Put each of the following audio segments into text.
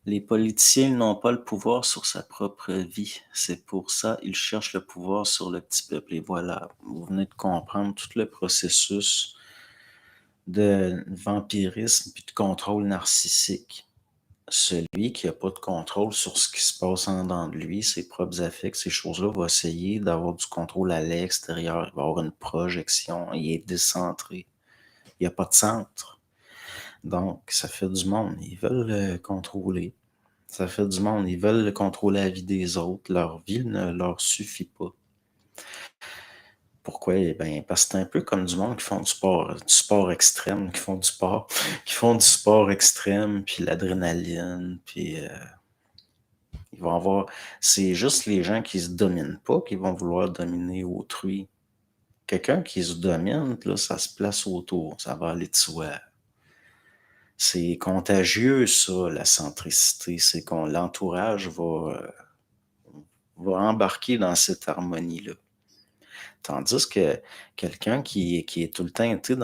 Les politiciens n'ont pas le pouvoir sur sa propre vie. C'est pour ça ils cherchent le pouvoir sur le petit peuple. Et voilà, vous venez de comprendre tout le processus de vampirisme puis de contrôle narcissique. Celui qui n'a pas de contrôle sur ce qui se passe en dedans de lui, ses propres affects, ces choses-là, va essayer d'avoir du contrôle à l'extérieur. Il va avoir une projection. Il est décentré. Il n'y a pas de centre. Donc, ça fait du monde. Ils veulent le contrôler. Ça fait du monde. Ils veulent contrôler la vie des autres. Leur vie ne leur suffit pas. Pourquoi? Eh bien, parce que c'est un peu comme du monde qui font du sport extrême, qui font du sport, qui font du sport extrême, puis l'adrénaline, puis ils vont avoir. C'est juste les gens qui se dominent pas qui vont vouloir dominer autrui. Quelqu'un qui se domine, là, ça se place autour, ça va aller de soi. C'est contagieux, ça, la centricité. C'est qu'on l'entourage va embarquer dans cette harmonie-là. Tandis que quelqu'un qui est tout le temps été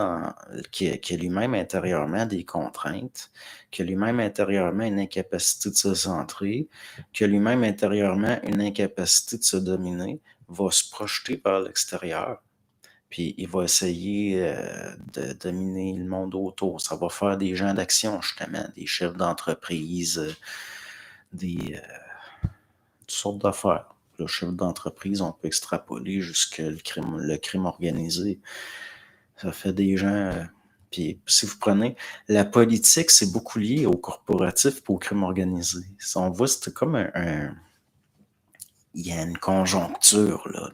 qui a lui-même intérieurement des contraintes, qui a lui-même intérieurement une incapacité de se centrer, qui a lui-même intérieurement une incapacité de se dominer, va se projeter vers l'extérieur. Puis il va essayer de dominer le monde autour. Ça va faire des gens d'action, justement, des chefs d'entreprise, toutes sortes d'affaires. Le chef d'entreprise, on peut extrapoler jusqu'à le crime organisé. Ça fait des gens. Puis si vous prenez la politique, c'est beaucoup lié au corporatif et au crime organisé. On voit, c'est comme il y a une conjoncture là,